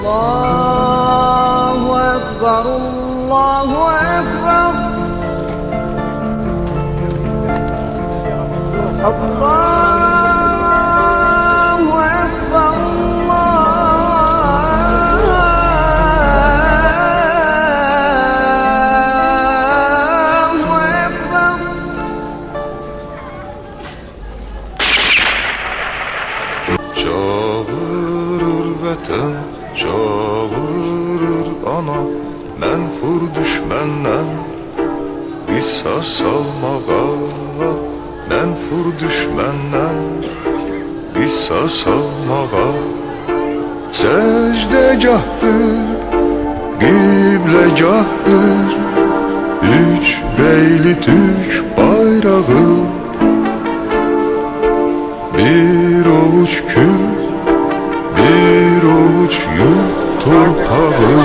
Allahu Ekber, Allahu Ekber. Allahu Ekber, Allahu Ekber. Çağırır vətən, çağırır ana, mənfur düşməndən qisas almağa, mənfur düşməndən qisas almağa. Səcdəgahdır, qibləgahdır, üç beyli Türk bayrağı, bir ovuç kül, bir ovuç yurt torpağı.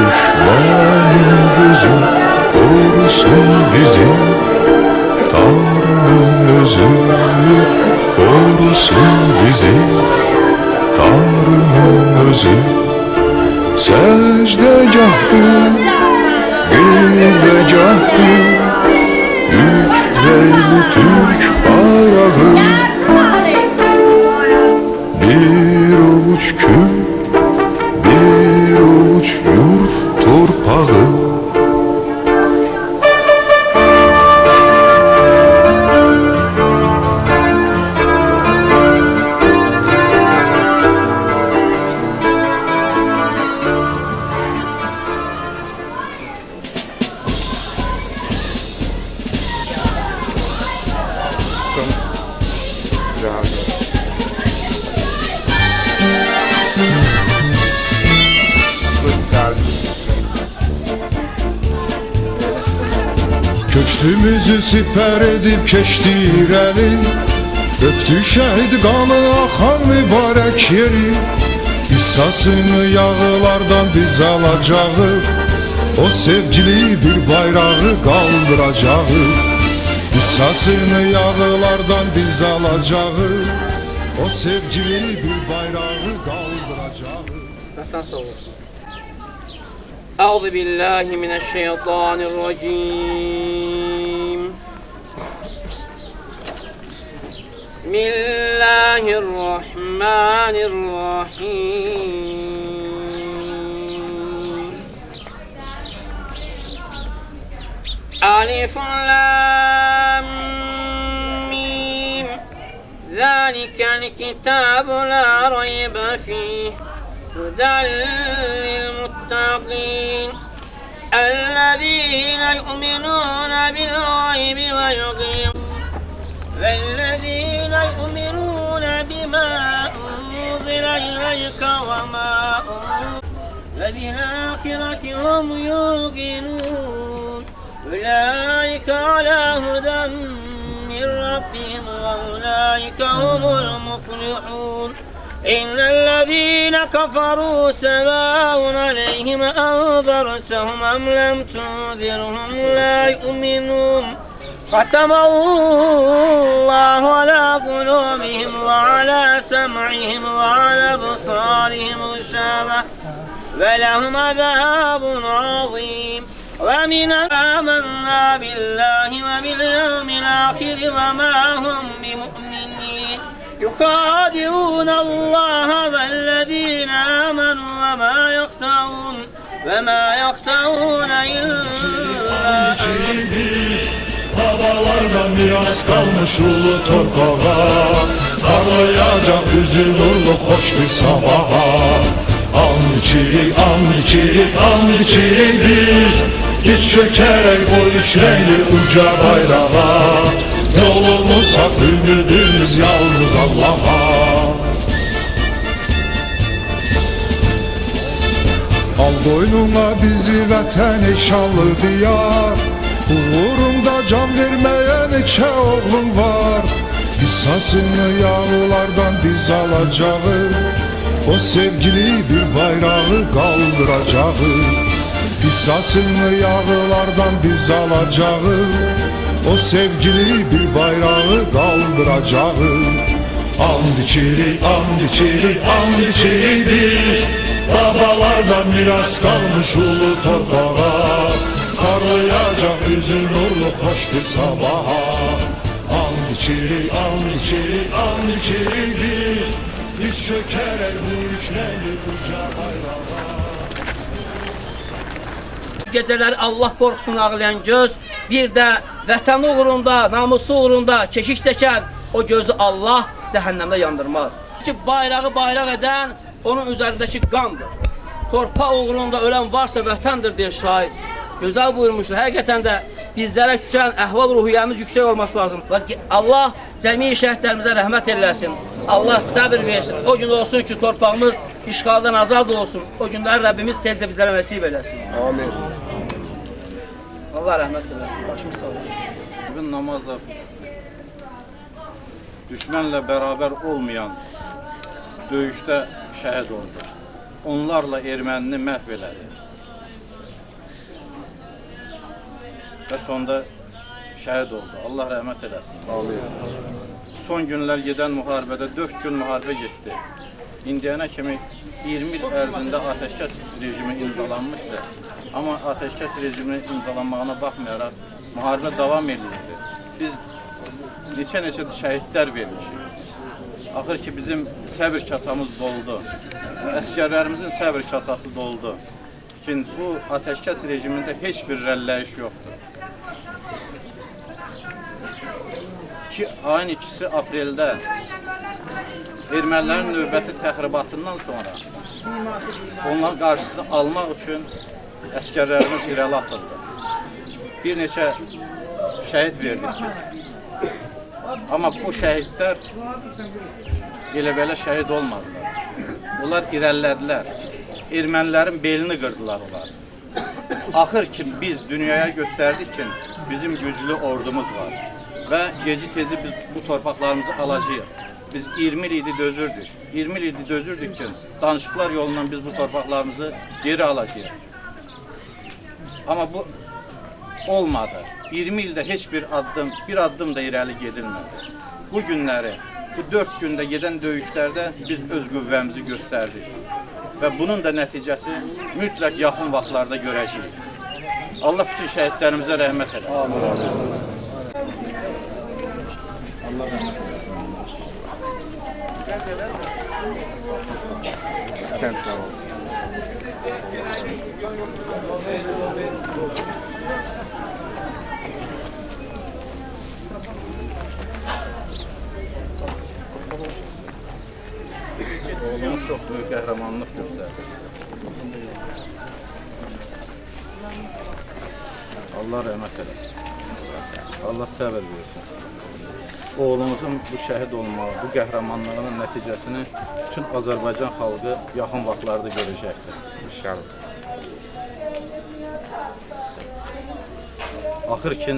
Düşmanın gözü korusun bizi, Tanrı'nın özü korusun bizi, Tanrı'nın özü. Secdegahtır, qibləgahdır, üç reyli Türk bayrağı, bir ovuç kül, bir ovuç yurt torpağı. Köksümüzü siper edip keçdi irəli, öpdü şəhid qanı axan mübarək yeri. Qissasını yağılardan biz alacağıq, o sevgili bir bayrağı qaldıracağıq. Qissasını yağılardan biz alacağıq, o sevgili bir bayrağı qaldıracağıq. Vətən sağ olsun. Əuzu billahi mineşşeytanirracim. Bismillahirrahmanirrahim. Alif lam mim. Zalikel kitabu la raybe fih. هدى للمتقين الذين يؤمنون بالغيب والذين يؤمنون بما أنزل إليك وما وبالآخرة هم يوقنون أولئك على هدى من ربهم وأولئك هم المفلحون إن الذين كفروا سواء عليهم أنذرتهم أم لم تنذرهم لا يؤمنون ختم الله على قلوبهم وعلى سمعهم وعلى أبصارهم غشاوة ولهم عذاب عظيم ومن آمنا بالله وباليوم الآخر وما هم بمؤمنين يخادعون الله والذين آمنوا وما يخدعون إلا Babalardan miras kalmış ulu torpağa, parlayacak yüzü nurlu hoş bir sabaha. An içirik, an içirik, an içirik biz, diz çökerek o üç renkli uca bayrağa. Yolumuz hak, ümidimiz yalnız Allah'a. Al boynuna bizi vətən şanlı diyar, Uğrunda can vermeye neçə oğlum var. Hissasını yağlardan biz alacağız. O sevgili bir bayrağı kaldıracağı. Hissasını yağlardan biz alacağız. O sevgili bir bayrağı kaldıracağı. And içirik, and içirik, and içirik biz. Babalardan miras kalmış ulu torpağa. Parlayacak yüzün nurlu hoş bir sabaha. And içirik, and içirik, and içirik biz. Diz çökerek bu üçlenli uca bayrağa. Geceler Allah korkusunu ağlayan göz, bir də vətəni uğrunda, namusu uğrunda keşik çəkən o gözü Allah cəhənnəmdə yandırmaz. Ki bayrağı bayraq edən onun üzərindəki qandır. Torpaq uğrunda ölən varsa vətəndir deyir şair. Gözəl buyurmuşdur. Həqiqətən də bizlərə düşən əhval-ruhiyyəmiz yüksək olması lazımdır. Allah cəmi şəhidlərimizə rəhmət eləsin. Allah səbir versin. O gün olsun ki torpağımız işğaldan azad olsun. O günləri Rəbbimiz tez də bizlərə nəsib eləsin. Amin. Allah rəhmət eləsin. Başımız sağ olsun. Bugün namazda düşmənlə beraber olmayan döyüşdə şəhid oldu. Onlarla ermənini məhv elədi. Və sonda şəhid oldu. Allah rəhmət eləsin. Amin. Son günlər gedən müharibədə 4 gün müharibə getdi. İndiyənə kimi 20 il ərzində ateşkəs rejimi imzalanmışdı. Amma ateşkəs rejimi imzalanmağına baxmayaraq müharibə davam edirdi. Biz neçə şəhidlər vermişik. Axır ki bizim səbir kasamız doldu. Əskərlərimizin səbir kasası doldu. Ki bu ateşkəs rejimində heç bir rəlləyiş yoxdur. Ki ayın 2 apreldə ermənilərin növbəti təxribatından sonra onların qarşısını almaq üçün əskərlərimiz irəli atıldı. Bir neçə şəhid verdik biz. Amma bu şəhidlər elə-belə şəhid olmadılar. Onlar irəlilədilər. Ermənilərin belini qırdılar onlar. Axır ki biz dünyaya göstərdik ki bizim güclü ordumuz var. Və geci-tezi biz bu torpaqlarımızı alacağıq. Biz 20 il idi dözürdük. 20 il idi dözürdük ki danışıqlar yolundan biz bu torpaqlarımızı geri alacağıq. Amma bu olmadı. 20 ildə heç bir addım da irəli gedilmədi. Bu günləri, bu 4 gündə gedən döyüşlərdə biz öz qüvvəmizi göstərdik. Və bunun da nəticəsi mütləq yaxın vaxtlarda görəcəyik. Allah bütün şəhidlərimizə rəhmət eləsin. Oğlumuz çox böyük qəhrəmanlıq göstərdi. Allah rəhmət eləsin. Allah səbir versin. Oğlumuzun bu şəhid olmağı, bu qəhrəmanlığının nəticəsini bütün Azərbaycan xalqı yaxın vaxtlarda görəcəkdir. İnşallah. Axır ki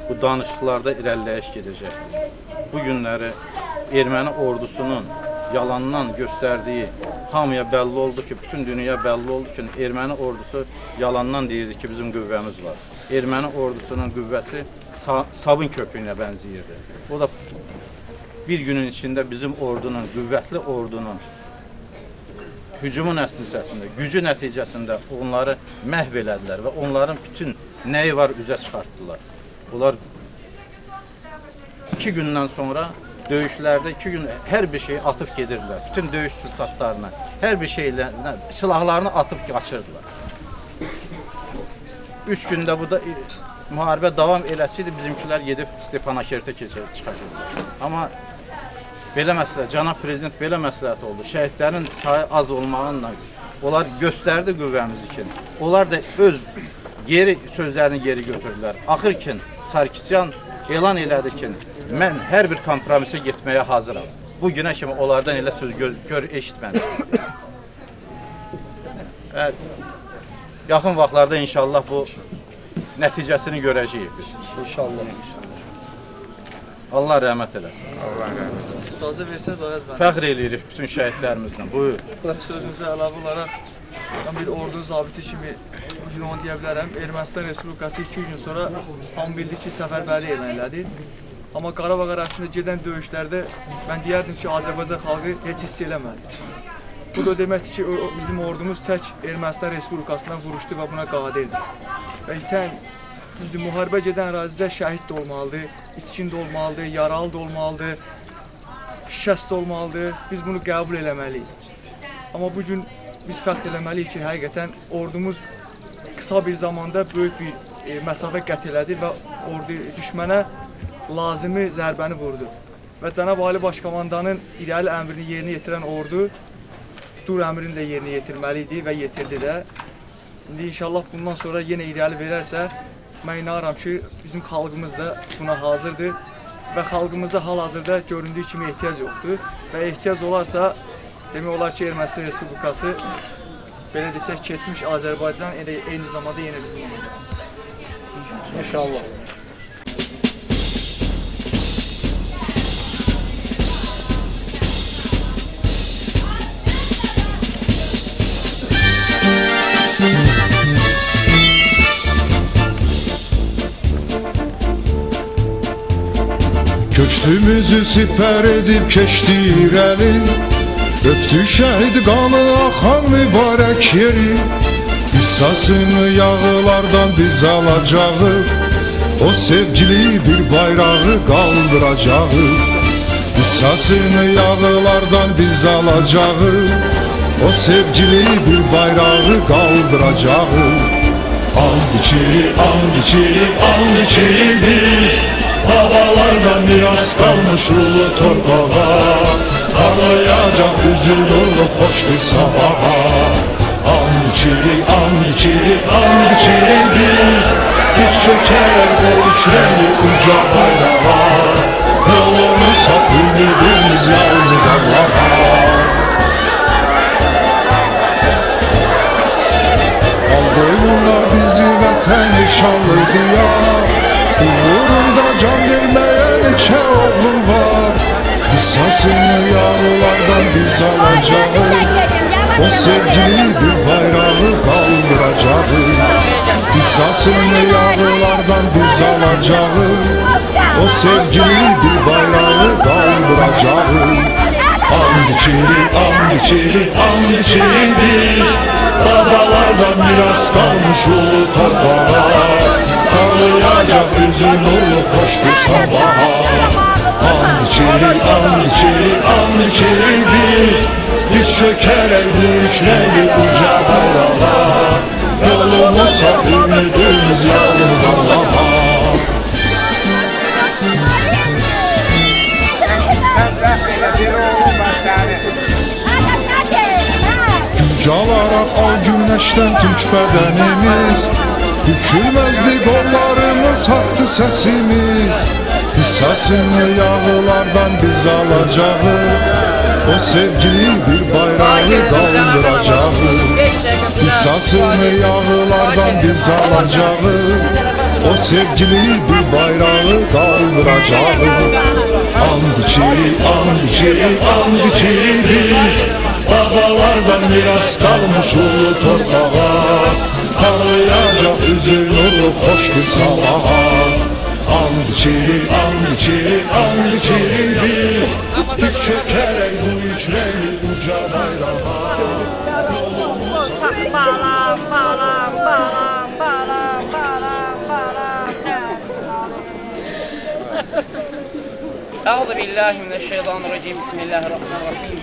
bu danışıqlarda irəliləyiş gedəcəkdir. Bu günləri erməni ordusunun yalandan göstərdiyi hamıya bəlli oldu ki, bütün dünyaya bəlli oldu ki, erməni ordusu yalandan deyirdi ki, bizim qüvvəmiz var. Erməni ordusunun qüvvəsi sabun köpüyünə bənziyirdi. O da bir günün içində bizim ordunun, qüvvətli ordunun hücumu nəticəsində, gücü nəticəsində onları məhv elədilər və onların bütün nəyi var üzə çıxartdılar. Bunlar 2 gündən sonra döyüşlərdə 2 gün hər bir şeyi atıb gedirdilər. Bütün döyüş sursatlarını, hər bir şeylə silahlarını atıb qaçırdılar. 3 gündə bu da müharibə davam eləsəydi bizimkilər gedib Stepanakertə çıxacaqdılar. Amma belə məsləhət, cənab prezident belə məsləhət oldu. Şəhidlərin sayı az olmağınla onlar göstərdi qüvvəmizi ki, onlar da öz sözlərini geri götürdülər. Axır ki Sarkisyan elan elədi ki, mən hər bir kompromisə getməyə hazıram. Bu günə kimi onlardan elə söz eşitmədim. Yaxın vaxtlarda inşallah bu nəticəsini görəcəyik biz. İnşallah. Allah rəhmət eləsin. İcazə versəniz Ayaz bəy. Fəxr eləyirik bütün şəhidlərimizlə. Buyur. Sözünüzə əlavə olaraq mən bir ordu zabiti kimi bu gün onu deyə bilərəm. Ermənistan Respublikası 2 gün sonra hamı bildi ki, səfərbərlik elan elədi. Amma Qarabağ ərazisində gedən döyüşlərdə mən deyərdim ki, Azərbaycan xalqı heç hiss eləmədi. Bu da deməkdir ki, bizim ordumuz tək Ermənistan Respublikasından vuruşdu və buna qadirdir. Və itən, düzdür, müharibə gedən ərazidə şəhid də olmalıdır, itkin də olmalıdır, yaralı da olmalıdır, şikəst olmalıdır. Biz bunu qəbul eləməliyik. Amma bu gün biz fəxr eləməliyik ki, həqiqətən ordumuz qısa bir zamanda böyük bir məsafə qət elədi və düşmənə lazımi zərbəni vurdu. Və Cənab Ali Başkomandanın irəli əmrini yerinə yetirən ordu dur əmrini də yerinə yetirməli idi və yetirdi də. İndi inşallah bundan sonra yenə irəli verərsə, mən inanıram ki, bizim xalqımız da buna hazırdır və xalqımıza hal-hazırda göründüyü kimi ehtiyac yoxdur və ehtiyac olarsa, demək olar ki, Ermənistan Respublikası belə desək, keçmiş Azərbaycan eyni zamanda yenə bizim olacaq. İnşallah. Köksümüzü siper edip keçdi irəli, öpdü şəhid qanı axan mübarək yeri. Qissasını yağılardan biz alacağıq, o sevgili bir bayrağı qaldıracağıq. Qissasını yağılardan biz alacağıq, o sevgili bir bayrağı qaldıracağıq. And içirik, and içirik, and içirik biz, babalardan miras kalmış ulu torpağa. Ağlayacak üzül dolu hoş bir sabaha. And içirik, and içirik, and içirik biz, hiç çökerek o üçreli uca bayrağa. Yolumuz hak ümidimiz yalnız Allah'a. Aldığında bizi vətən şanlı diyar, uğrunda can vermeye neçə oğlum var. Qissasını yağılardan biz alacağız, o sevgili bir bayrağı qaldıracağız. Qissasını yağılardan biz alacağız, o sevgili bir bayrağı qaldıracağız. And içirik, and içirik, and içirik biz, babalardan miras kalmış ulu torpağa. Ağlayacak üzün ulu hoş bir sabaha. And içirik, and içirik, and içirik biz, diz çökerek bu üçreli uca bayrağa. Yolumuz hak ümidimiz yalnız Allah'a. Calaraq al güneşten tunç bedenimiz, bükülmezdi kollarımız, haktı sesimiz. Qissasını yağılardan biz alacağız, o sevgili bir bayrağı qaldıracağız. Qissasını yağılardan biz alacağız, o sevgili bir bayrağı qaldıracağız. And içirik, and içirik, and içirik biz, babalardan miras kalmış ulu torpağa. Ağlayacak üzün ulu hoş bir sabaha. And içirik, and içirik, and içirik biz, diz çökerek bu üçreli uca bayrağa. Balam, balam, balam, balam, balam, balam. Euzubillahimineşşeytanirracim. Bismillahirrahmanirrahim.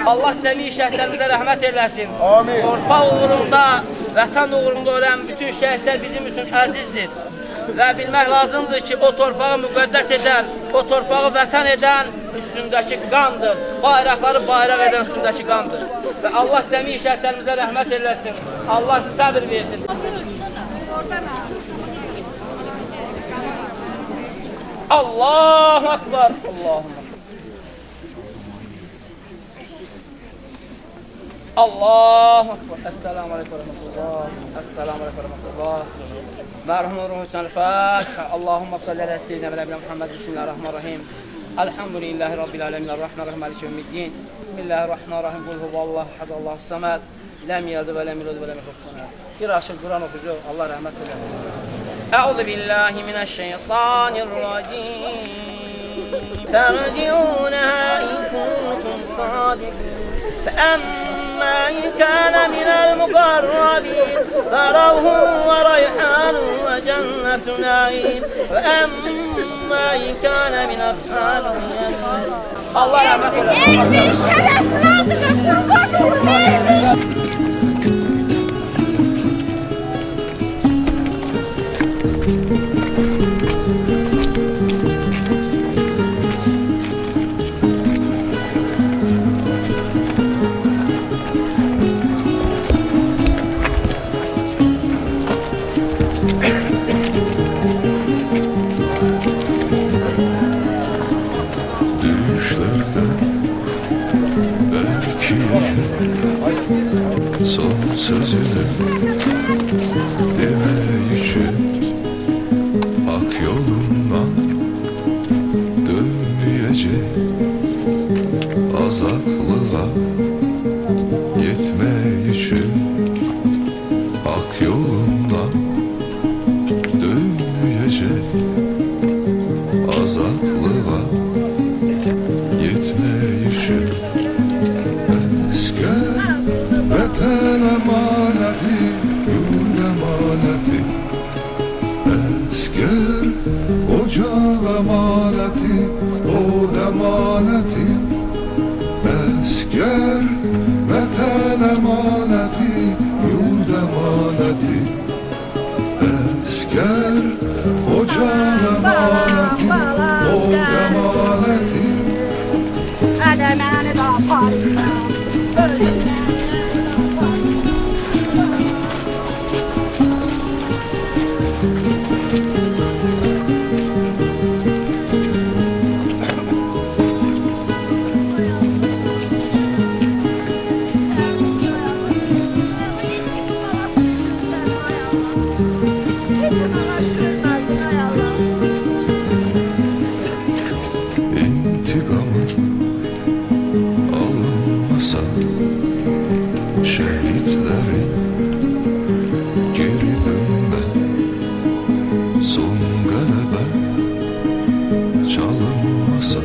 Allah cəmi şəhidlərimizə rəhmət eləsin. Amin. Torpaq uğrunda, vətən uğrunda ölen bütün şəhidlər bizim üçün əzizdir. Və bilmək lazımdır ki, o torpağı müqəddəs edən, o torpağı vətən edən üstündəki qandır. Bayraqları bayraq edən üstündəki qandır. Və Allah cəmi şəhidlərimizə rəhmət eləsin. Allah səbir versin. Allahu Akbar. Allahümme. Allahu Akbar. Esselamu Aleyküm ve Rahmetullah. Esselamu Aleyküm ve Rahmetullah. Merhum ruhu sen Fatiha. Allahümme salli ala seyyidina ve nebiyina Muhammed. Bismillahirrahmanirrahim. Elhamdülillahi Rabbil alemin. Rahmanirrahim. Maliki yevmiddin. Bismillahirrahmanirrahim. Kul huvallahu ahad. Allahu samed. Lem yelid ve lem yulad ve lem yekun lahu kufuven ahad. Bir aşık Kur'an okucu. Allah rahmet eylesin. Euzu billahi mineşşeytanirracim. ترجعونها إن كنتم صادقين فأما إن كان من المقربين فروح وريحان وجنة نعيم وأما إن كان من أصحاب اليمين الله رحمة Son sözünü demeyişi hak yolundan dönmeyecek azatlığa yetmeyişi hak yolundan dönmeyecek azatlığa yetmeyişi Vatan emaneti, yurt emaneti Esker, ocak emaneti, od emaneti Esker, vatan emaneti, yurt emaneti Esker, ocak emaneti, od emaneti Emanet apartman. İntikamı alınmasa şehitleri geri dönme son galebe çalınmasa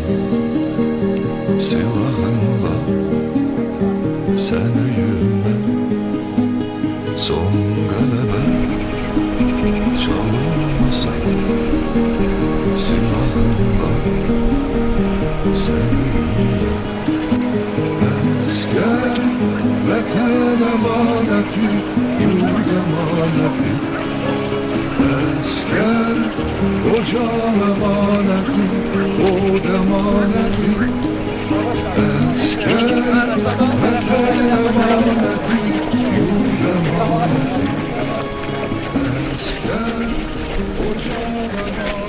silahınla sen yürüme son galebe çalınmasa silahınla sen Esker, vatan emaneti, yurt emaneti Esker, ocak emaneti, od emaneti Esker, vatan emaneti, yurt emaneti Esker, ocak emaneti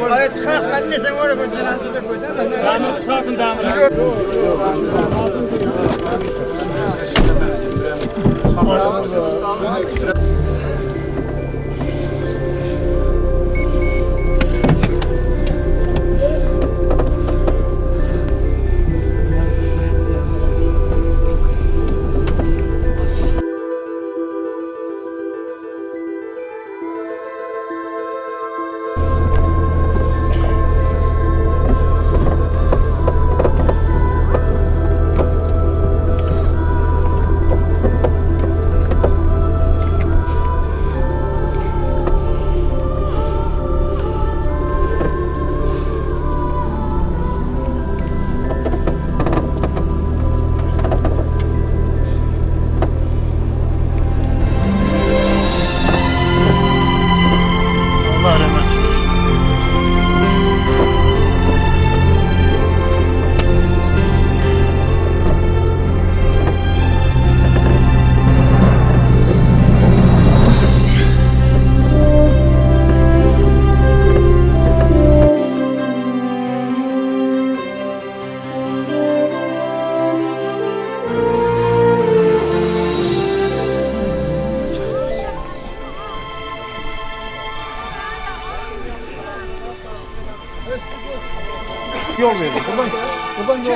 Hayır çıkar, ben ne sen oraya koy, cenazede koy. Tamam, çıkartın damını.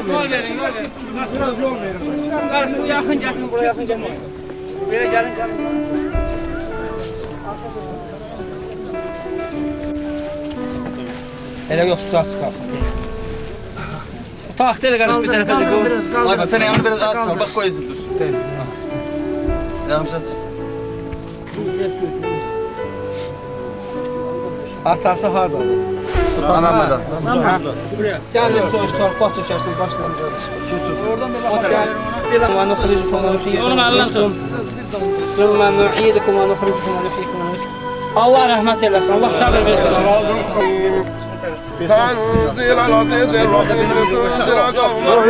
Yol verin, yol verin. Biraz yol verin. Karış, bu yakın gelin, buraya yakın gelin. Böyle gelin, gelin. Elə yox, tutası qalsın. Taxtayla qarış bir tərəfə də qoy. Aynen sen yanını biraz az sal. Bak koy izin dursun. Devam et. Atası hardadır? Anam Gəl bir soğuş torpaq tökərsin, başlayın qarış. Oradan belə gəl. Və nuxricukum və nuhyikum. Onun əlindən tut. Summa nu'idukum və nuxricukum və nuhyikum. Allah rəhmət eləsin, Allah səbir versin. تنزيل العزيز الرحيم لتنذر قوما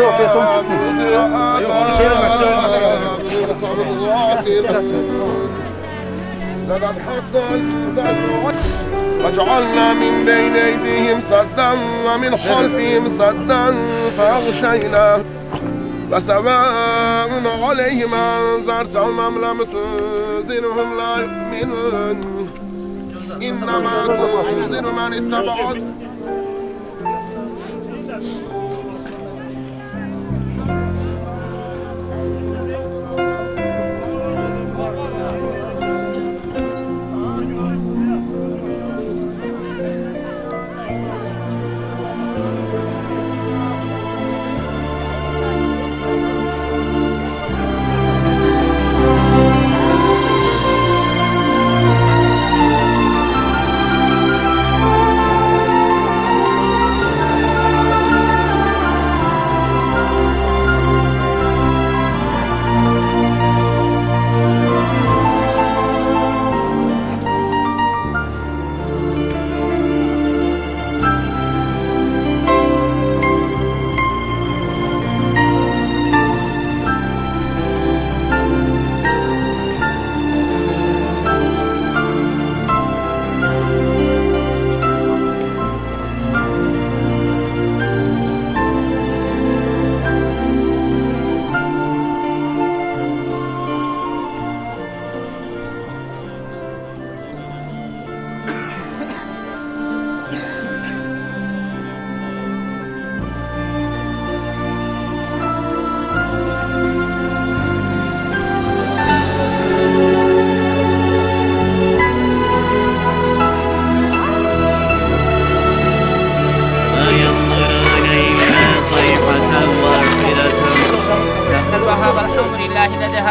لقد حق وجعلنا من بين أيديهم سدا ومن خلفهم سدا فأغشينا وسواء عليهم أنذرتهم أم لم تنذرهم لا يؤمنون إنما تنذر من اتبع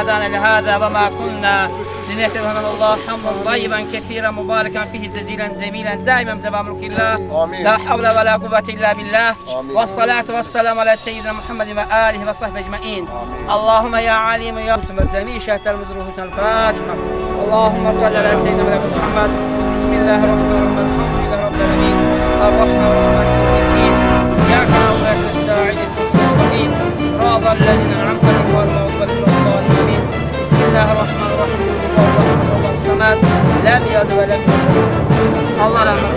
هدانا لهذا وما كنا لنهتدي لولا الله حمدا طيبا كثيرا مباركا فيه جزيلا جميلا دائما بدوام الله لا حول ولا قوة إلا بالله والصلاة والسلام على سيدنا محمد وآله وصحبه أجمعين اللهم يا عليم يا جميع شهادة المزروع حسن الفاتحة اللهم صل على سيدنا محمد بسم الله الرحمن الرحيم الحمد لله رب العالمين الرحمن الرحيم إياك نعبد وإياك نستعين المستقيم صراط الذين أنعمت عليهم غير المغضوب عليهم بسم الله الرحمن الرحيم الله الصمد لم يلد ولم يولد الله رحمة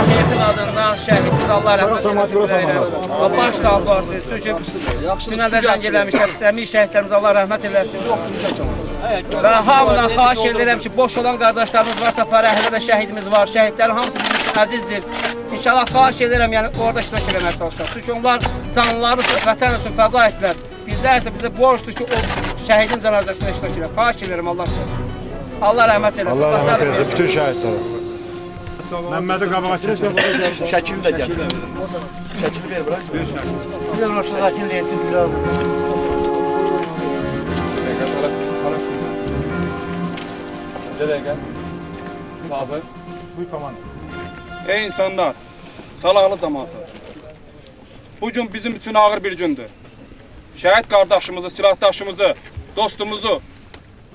Şəhidin adından şəhidimiz Allah rəhmət eləsin. Baş sağlıqlasın. Çünki dünədə zəng eləmişəm. Cəmi şəhidlərimiz Allah rəhmət eləsin. Və hamıdan xahiş edirəm ki, boş olan qardaşlarımız varsa, Fərəhlidə də şəhidimiz var. Şəhidlərin hamısı bizim üçün əzizdir. İnşallah xahiş edirəm, yəni orada iştirak eləməyə çalışaq. Çünki onlar canlıları vətən üçün fəda etdilər. Bizlər isə bizə borcdur ki, o şəhidin cənazəsində iştirak edək. Xahiş edirəm Allah üçün. Allah rəhmət eləsin. Allah rəhmət eləsin bütün şəhidlərə. Məmmədi qabağa çəksin. Şəkili də gətir. Şəkili ver bırak. Bir dənə aşağıdakini də etsin güzel. Sabır. Buyur komandan. Ey insanlar, salahlı cemaatı. Bugün bizim için ağır bir gündür. Şəhid qardaşımızı, silahdaşımızı, dostumuzu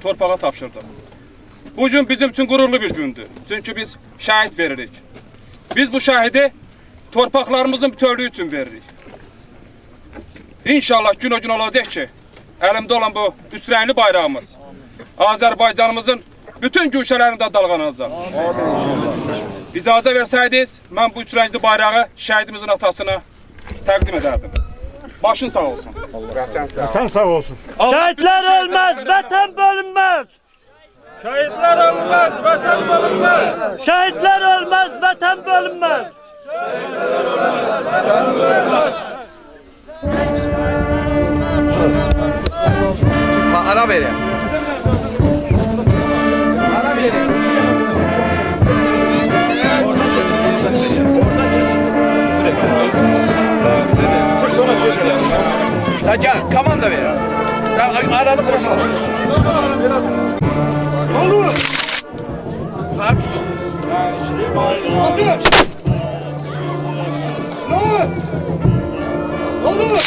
torpağa tapşırdık. Bugün bizim için gururlu bir gündür. Çünkü biz şəhid veririk. Biz bu şəhidi torpaqlarımızın bütövlüğü için veririk. İnşallah gün o gün olacak ki, elimde olan bu üç bayrağımız Azərbaycanımızın bütün güşələrində dalğanacaq. İcazə versəydiniz, mən bu üç rəngli bayrağı şəhidimizin atasına təqdim edərdim. Başın sağ olsun. Vətən sağ olsun. Şəhidlər ölməz, vətən bölünməz. Şehitler ölmez, vatan bölünmez. Şehitler ölmez, vatan bölünmez. Ara verin. Ara verin. Ya gel, komanda ver. Ya aranı bırakalım. Olur. Kalp tutun. Altı. Silahı. Olur.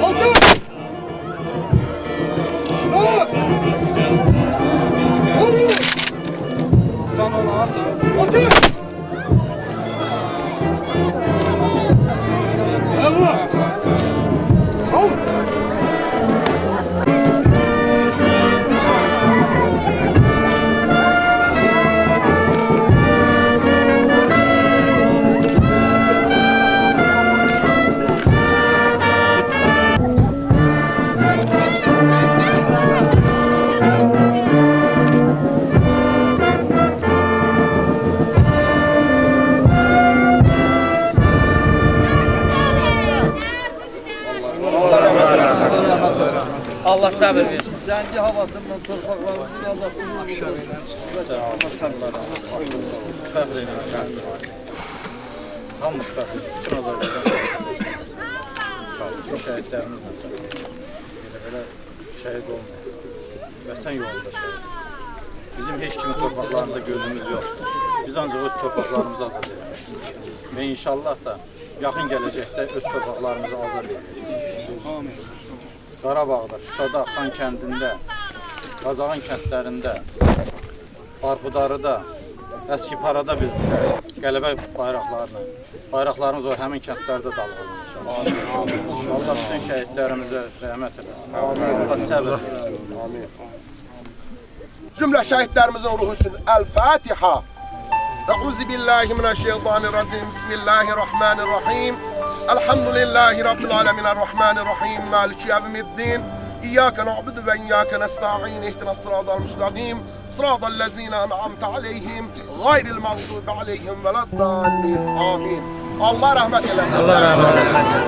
Altı. Silahı. Olur. Sen onu asın. Altı. Allah. Sol. Allah sabır versin. Zenci havasından torpaklarımızın azaltılması. Tam müstəqil. Bütün Azərbaycan şəhidlərimiz belə şəhid olmuyor. Vətən yolunda şəhid. Bizim heç kimin torpaqlarında gözümüz yoxdur. Biz ancaq öz torpaqlarımızı azad edəcəyik. Və inşallah da yaxın gələcəkdə öz torpaqlarımızı azad edəcəyik. Qarabağda, Şuşada, Xan kəndində, Qazağın kəndlərində, Arxudarıda, Əskiparada biz qələbə bayraqlarımız o həmin kəndlərdə dalğalanır. Allah bütün şəhidlərimizə rəhmət eləsin. Allah səbr eləsin. Cümlə şəhidlərimizin ruhu üçün El-Fatiha. Euzu billahi mineşşeytanirracim. Bismillahirrahmanirrahim. Elhamdülillahi rabbil alamin errahmanirrahim. Maliki yevmiddin. İyyâke na'budu ve iyyâke nestaîn. İhdinas-sıratal müstakîm. Sıratallezîne en'amte aleyhim gayril mağdûbi aleyhim veleddâllîn. Amin. Allah rahmet eylesin. Allah rahmet eylesin.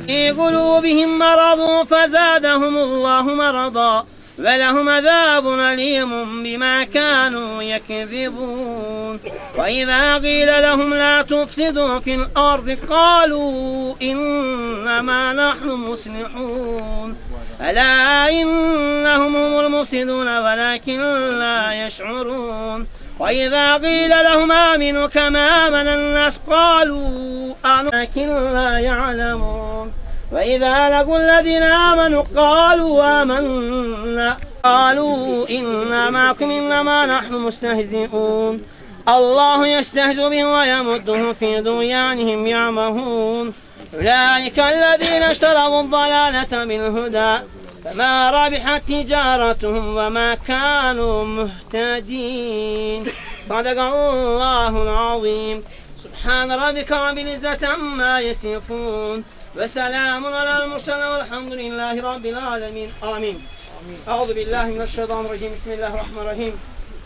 في قلوبهم مرض فزادهم الله مرضا ولهم عذاب أليم بما كانوا يكذبون وإذا قيل لهم لا تفسدوا في الأرض قالوا إنما نحن مصلحون ألا إنهم هم المفسدون ولكن لا يشعرون وإذا قيل لهم آمنوا كما آمن الناس قالوا آمنوا ولكن لا يعلمون وإذا لقوا الذين آمنوا قالوا آمنا قالوا إنا معكم إنما نحن مستهزئون الله يستهزئ بهم ويمدهم في طغيانهم يعمهون أولئك الذين اشتروا الضلالة بالهدى فما ربحت تجارتهم وما كانوا مهتدين Sadakallahul azim. Subhan rabbike rabbil izzati amma yasifun. Ve selamun alel murselin velhamdülillahi rabbil alemin. Amin. Euzu billahi mineşşeytanirracim. Bismillahirrahmanirrahim.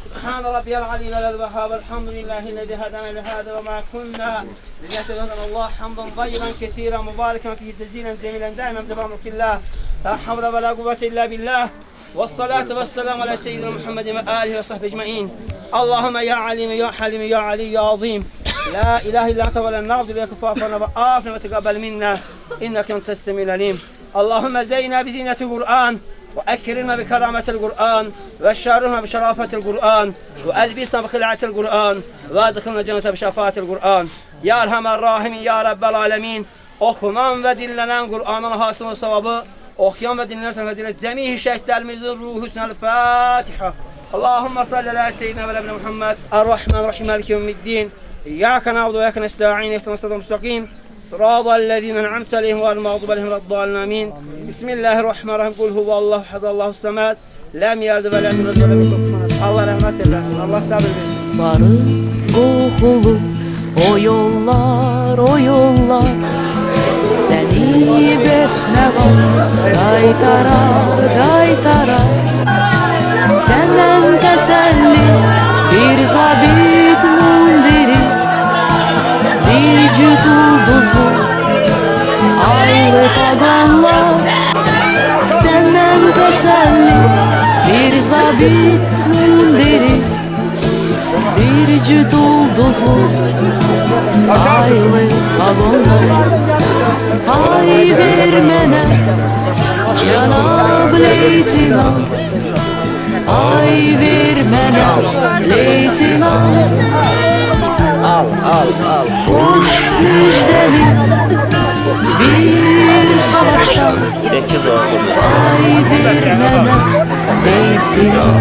Subhan rabbiyal aliyyil vehhab. Elhamdülillahi'llezî hedana lihâzâ ve mâ kunnâ linehtedî Allah hamdan tayyiban kesiran mübareken fîhî cezilen cemilen daimen devamukillah. La havle ve la kuvvete illa billah. Vessalatu vesselamu ala seyyidina Muhammedin ve âlihi ve sahbihi ecmaîn. Allahümme ya alim ya halim ya ali ya azim. La ilahe illa ente ve la na'budu ile kufafana ve afina ve tegabbel minna. İnneke entes semî'ul alîm. Allahümme zeyyina bi zinetil Kur'an. وأكرمنا بكرامة القرآن وشرفنا بشرافة القرآن وألبسنا بخلعة القرآن وادخلنا الجنة بشفاعة القرآن يا أرحم الراحمين يا رب العالمين. Okunan ve dinlenen Kur'an'ın hasılı sevabı, okuyan ve dinlerken fedilet cemî şehitlerimizin ruhu hüsnel Fatiha. Allahümme salli ala seyyidina ve nebine Muhammed. Errahmanirrahim maliki yevmiddin. İyyâke na'budu ve iyyâke nesta'in. İhdinas sıratal müstakîm. Sıratallezîne en'amte aleyhim gayril mağdûbi aleyhim ve'd-dâllîn. Amin. Bismillahirrahmanirrahim. Kul huvallahu ehad, Allahu samed. Lem yelid ve lem yulad ve lem yekun kufuven ahad. Allah rahmet eylesin. Allah sabır versin. Varın kokulu o yollar, o yollar. Seni besme var, kaytara, kaytara. Senden teselli bir zabit mundiri, bir cüduduzlu aylı paganlar. Senden teselli bir zabit mundiri, bir cüduduzlu aylı paganlar. Hay vermene Cenab-ı Leytinam, ay vermene Leytinam. Hoş müjdeli bir savaşta, ay vermene Leytinam.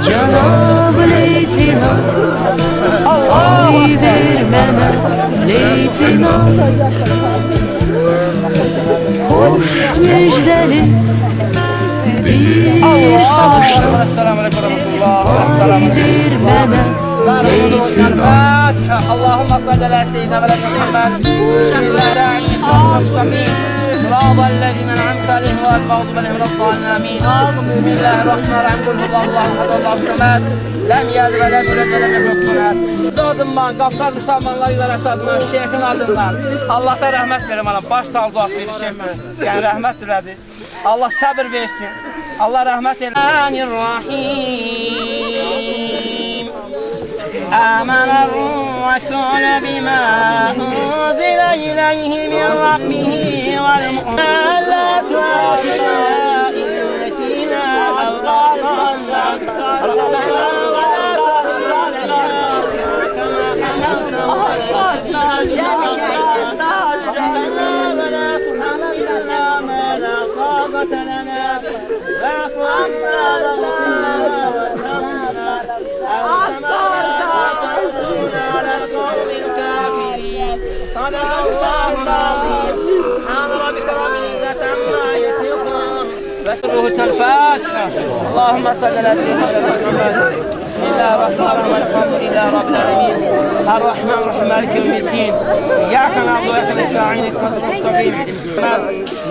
Cenab-ı Leytinam, ay vermene Leytinam. Hoş müjdeli bir savaşta, ay vermene Leytinam. Allahümme salli ala seyyidina ve ala Muhammed. Bismillahirrahmanirrahim. Sıratallezîne en'amte aleyhim gayril mağdûbi aleyhim ve'd-dâllîn. Amin. Bismillahirrahmanirrahim. Kul huvallahu ehad, Allahu samed. Lem yelid ve lem yulad ve lem yekun kufuven ahad. Adımdan, Qafqaz Müsəlmanlar İdarəsi adından, şeyxin adından Allah da rəhmət verir bana. Baş sağ duası verir şeyxə. Yəni rəhmət dilədi. Allah səbir versin. Allah rəhmət eylesin. Bismillahirrahmanirrahim. آمن الرسول بما أنزل إليه من ربه والمؤمنون لا تؤاخذنا إن نسينا أو أخطأنا ربنا ولا تحملنا كما حملنا على ربنا ولا تحملنا ما لا طاقة لنا واعف عنا واغفر لنا وارحمنا صدق الله العظيم. سبحان ربك رب العزة عما يصفون وسره الفاتحة. اللهم صل على سيدنا محمد. Bismillahirrahmanirrahim. Elhamdülillahi Rabbil alemin. Errahmanirrahim. Maliki yevmiddin. İyyâke na'budu ve iyyâke nestaîn. İhdinas sıratal mustakîm.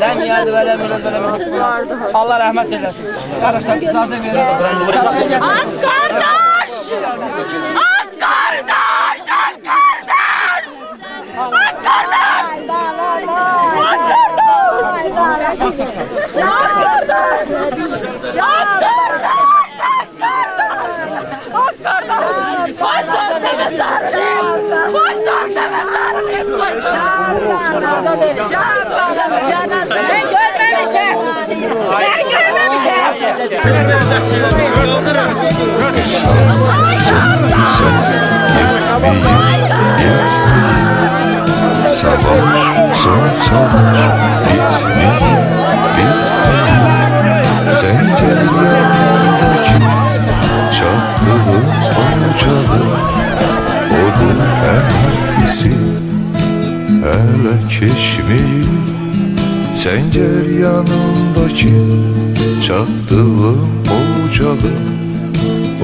Lem yelid ve lem yulad ve lem yekun lehu kufuven ehad. Allah rahmet eylesin. Kardeşler icazə verin. Ak kardeş! Ak kardeş! Ak kardeş! Ak kardeş! Səngər yanındakı çatdığım ocağı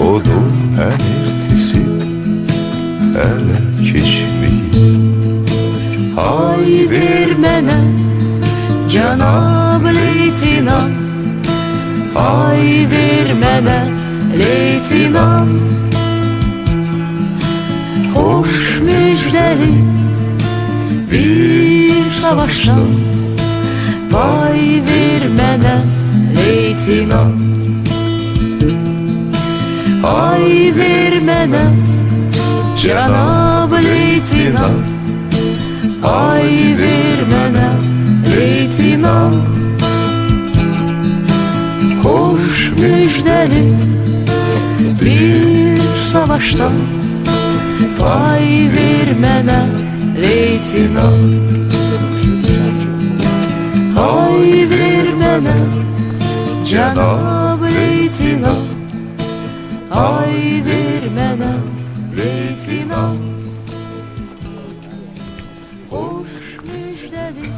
odun hənirtisi hələ keçməyib. Hay ver mənə Cənab leytinant, hay ver mənə leytinant. Xoş müjdəli bir savaşdan, pay ver mənə leytinant. Hay ver mənə Cənab leytinant, hay ver mənə leytinant. Xoş müjdəli bir savaşdan, pay ver mənə leytinant. Hay ver mənə Cənab leytinant, hay ver mənə leytinant. Xoş müjdəli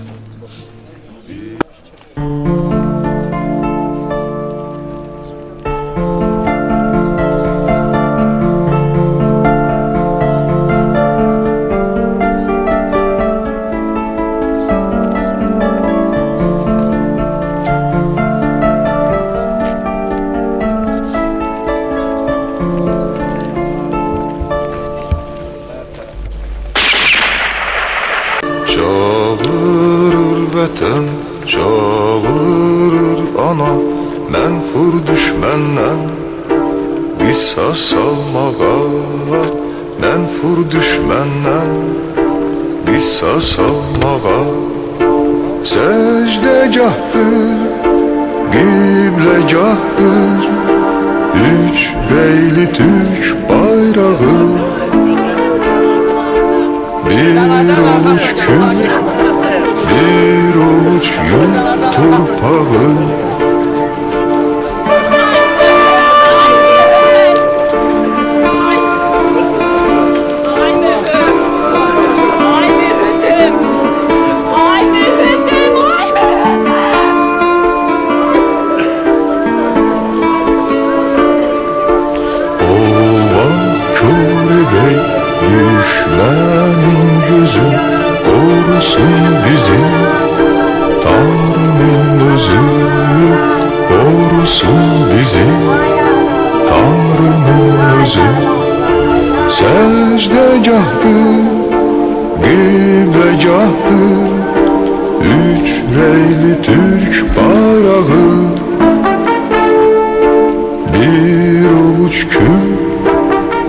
Çağırır vətən, çağırır ana, mənfur düşməndən qisas almağa, mənfur düşməndən qisas almağa. Səcdəgahdır, qibləgahdır, üç reyli Türk bayrağı. Bir oluç kül, bir oluç yurt torpağı. Ova kör edey düşmənin gözü, korusun bizi Tanrı'nın özü, korusun bizi Tanrı'nın özü. Secdegahdır, qibləgahdır, üç reyli Türk bayrağı. Bir avuç kül,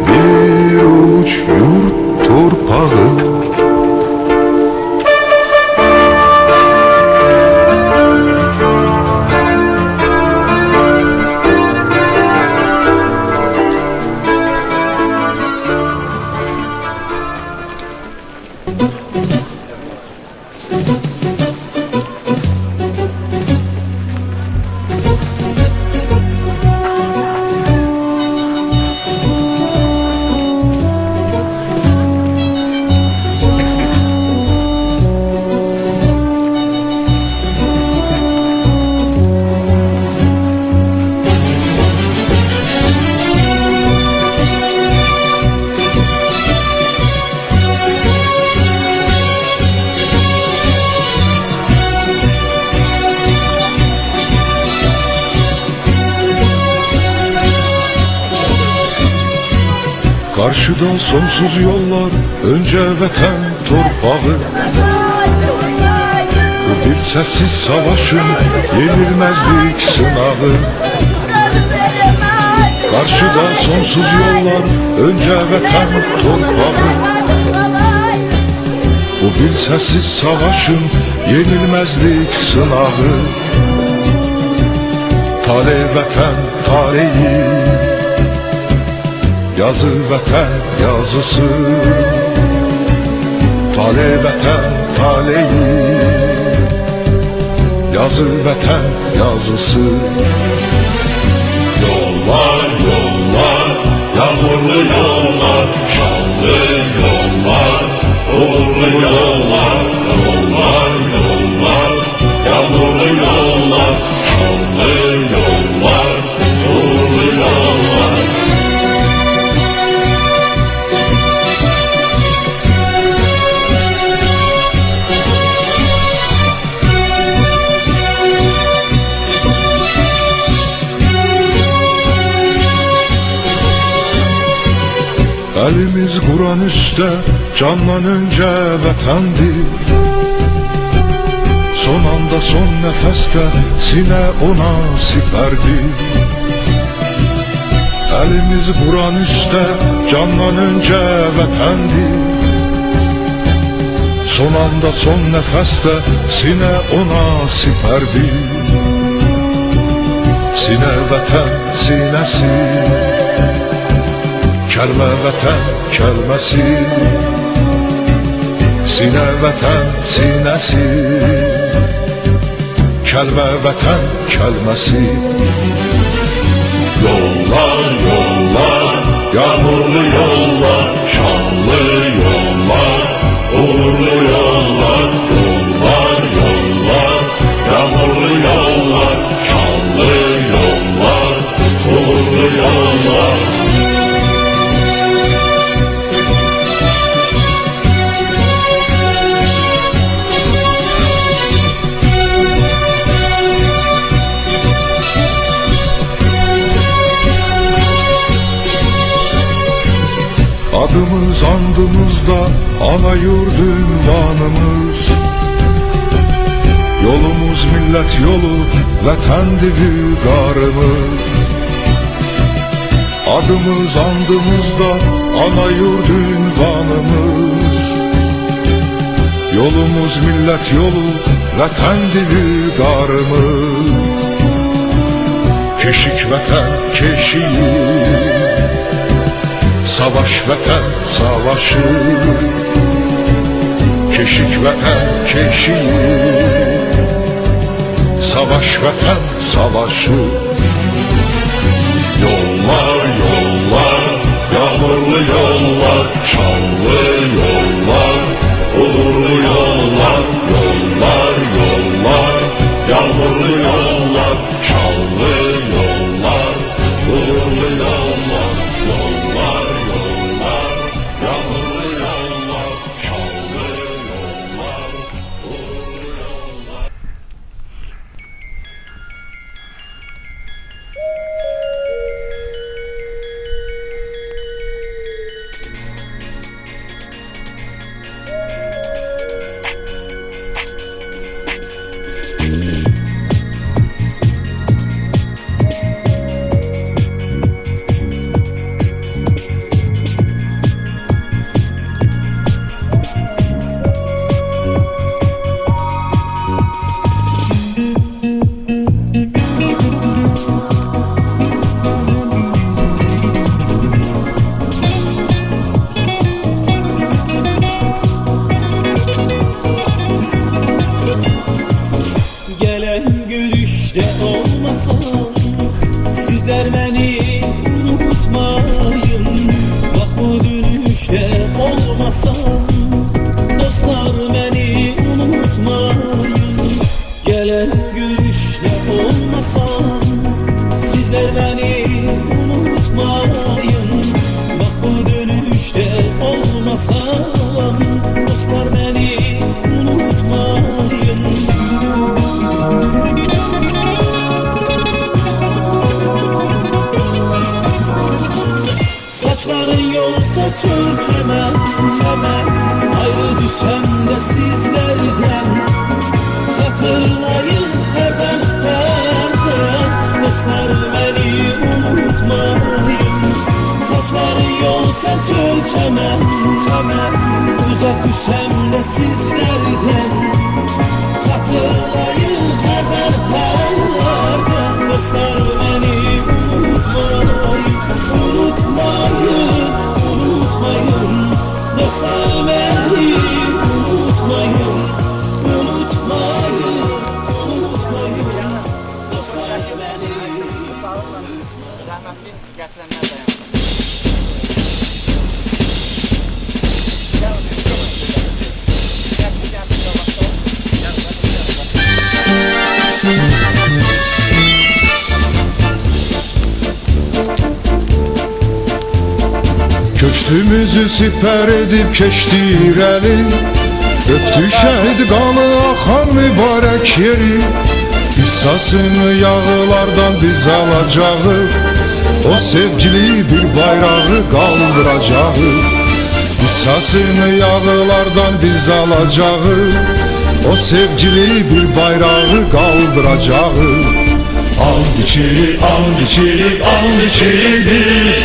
bir avuç yurt torpağı. Karşıdan sonsuz yollar, önce vətən torpağı. Bu bir sessiz savaşın yenilmezlik sınağı. Karşıdan sonsuz yollar, önce vətən torpağı. Bu bir sessiz savaşın yenilmezlik sınağı. Tale vətən taleyi, yazı vətən yazısı. Tale vətən taleyi, yazı vətən yazısı. Yollar, yollar, yağmurlu yollar, şanlı yollar, uğurlu yollar. Yollar, yollar, yağmurlu yollar, şanlı yollar, uğurlu yollar. Elimiz Kur'an üstte, candan önce vətəndir. Son anda son nefeste, sine ona siperdir. Elimiz Kur'an üstte, candan önce vətəndir. Son anda son nefeste, sine ona siperdir. Sine vətən sinesi, kəlmə vətən kəlməsi. Sinə vətən sinəsi, kəlmə vətən kəlməsi. Yollar, yollar, yağmurlu yollar, şanlı yollar, uğurlu yollar. Yollar, yollar, yağmurlu yollar, şanlı yollar, uğurlu yollar. Adımız andımızda ana yurdu ünvanımız. Yolumuz millet yolu, vətəndir vüqarımız. Adımız andımızda ana yurdu ünvanımız. Yolumuz millet yolu, vətəndir vüqarımız. Keşik vətən keşiyi, savaş vətən savaşı. Keşik vətən keşiyi, savaş vətən savaşı. Yollar, yollar, yağmurlu yollar, şanlı yollar, uğurlu yollar. Yollar, yollar, yağmurlu yollar, şanlı yollar, uğurlu yollar. Yollar, yollar, yağmurlu yollar, şanlı yollar, uğurlu yollar. Saçların yolsa çok hemen, hemen ayrı düşsem de sizlerden. Hatırlayın herden, herden dostlar beni unutmayın. Saçların yolsa çok hemen, hemen uzak düşsem de sizlerden. Hatırlayın herden, herden dostlar beni unutmayın. Unutmayın, unutmayın dostlar beni unutmayın. Unutmayın, unutmayın dostlar beni. Rəhmətli gətirənlər dayanır. Köksümüzü siper edip keçti irəli, öptü şəhid qanı axan mübarək yeri. Qissasını yağılardan biz alacağıq, o sevgili bir bayrağı qaldıracağıq. Qissasını yağılardan biz alacağıq, o sevgili bir bayrağı qaldıracağıq. And içirik, and içirik, and içirik biz,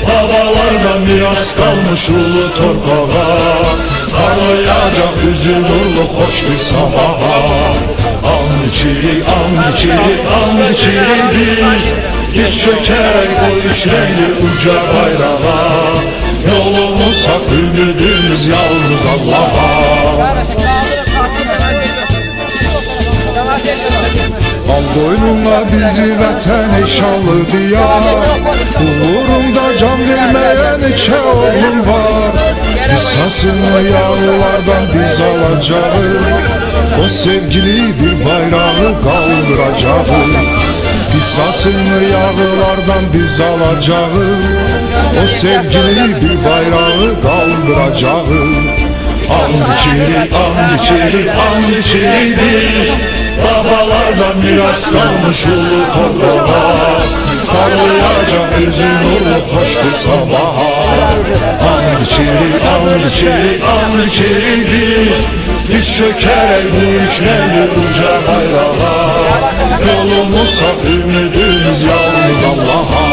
babalardan miras kalmış ulu torpağa. Parlayacak yüzü nurlu hoş bir sabaha. And içirik, and içirik, and içirik biz, diz çökerek o üç renkli uca bayrağa. Yolumuz hak, ümidimiz yalnız Allah'a. Al boynuna bizi vətən eşalı diyar, uğrunda can verməyən neçə oğlum var. Qissasını yağılardan biz alacağıq, o sevgili bir bayrağı qaldıracağıq. Qissasını yağılardan biz alacağıq, o sevgili bir bayrağı qaldıracağıq. And içirik, and içirik, and içirik biz, babalardan miras kalmış ulu toprağa. Parlayacak yüzü nurlu hoş bir sabaha. And içirik, and içirik, and içirik biz, diz çökerek bu üç renkli uca bayrağa. Yolumuz hak, ümidimiz yalnız Allah'a.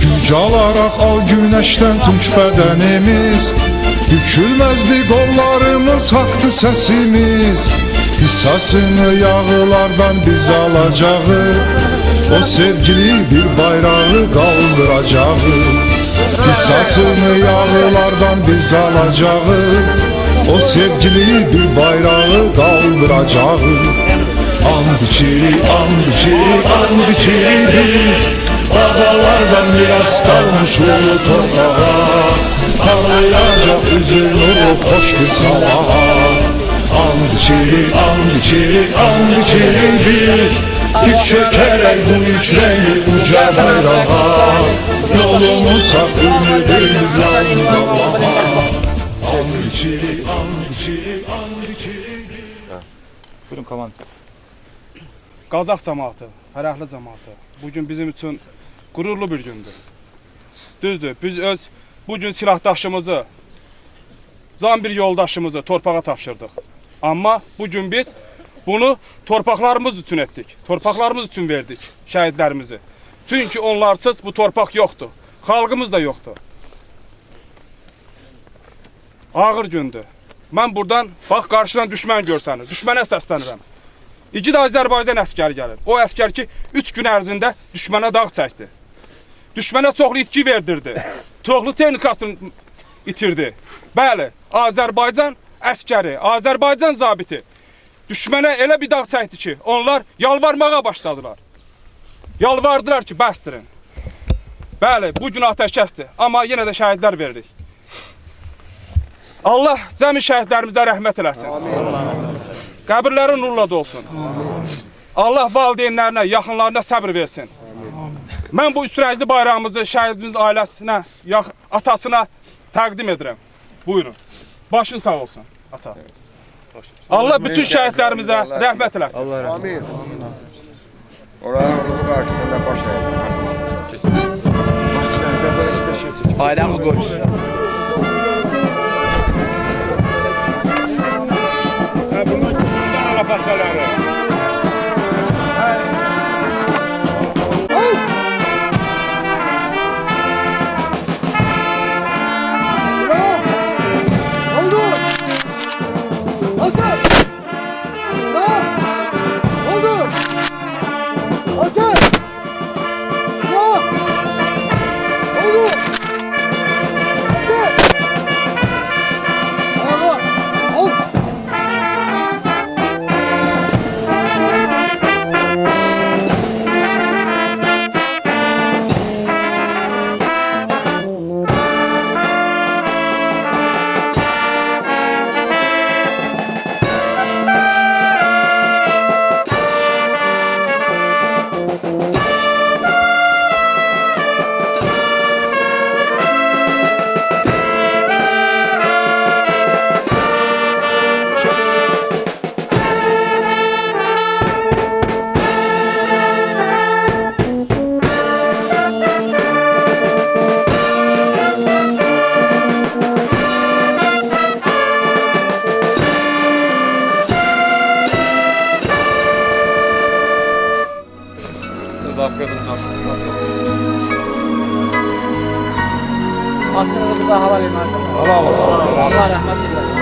Güc alaraq al güneşten tunç bədenimiz, bükülməzdi qollarımız, haqqdı səsimiz. Qissasını yağılardan biz alacağıq, o sevgili bir bayrağı qaldıracağıq. Qissasını yağılardan biz alacağıq, o sevgili bir bayrağı qaldıracağıq. And içirik, and içirik, and içirik biz, babalardan miras kalmış ulu toprağa. Parlayacak yüzü nurlu hoş bir sabaha. And içirik, and içirik, and içirik biz, diz çökerek bu üç renkli uca bayrağa. Yolumuz hak, ümidimiz yalnız Allah'a. And içirik, and içirik, and içirik. Buyurun komandan. Qazaq cəmaatı, fərəhli cəmaatı, bugün bizim üçün qürurlu bir gündür. Düzdür, biz öz bugün silahdaşımızı, can bir yoldaşımızı torpağa tapşırdıq. Amma bugün biz bunu torpaqlarımız üçün etdik, torpaqlarımız üçün verdik şəhidlərimizi. Çünki onlarsız bu torpaq yoxdur, xalqımız da yoxdur. Ağır gündür. Mən buradan, bax qarşıdan düşmən görsənir, düşmənə səslənirəm. İki də Azərbaycan əskəri gəlir. O əskər ki, 3 gün ərzində düşmənə dağ çəkdi. Düşmənə çoxlu itki verdirdi. Çoxlu texnikasını itirdi. Bəli, Azərbaycan əskəri, Azərbaycan zabiti düşmənə elə bir dağ çəkdi ki, onlar yalvarmağa başladılar. Yalvardılar ki, bəsdirin. Bəli, bu gün atəşkəsdir, amma yenə də şəhidlər veririk. Allah cəmi şəhidlərimizə rəhmət eləsin. Amin. Qəbirləri nurla dolsun. Allah valideynlərinə, yaxınlarına səbr versin. Mən bu üçrəngli bayrağımızı şəhidimizin ailəsinə, atasına təqdim edirəm. Buyurun. Başın sağ olsun, ata. Allah bütün şəhidlərimizə rəhmət eləsin. Amin. Oranın ruhu qarşısında baş əyir. Bayrağı qoy. Bunun qapaçaları. Hakkınızı bir daha hava vermezsiniz. Allah rahmet eylesin.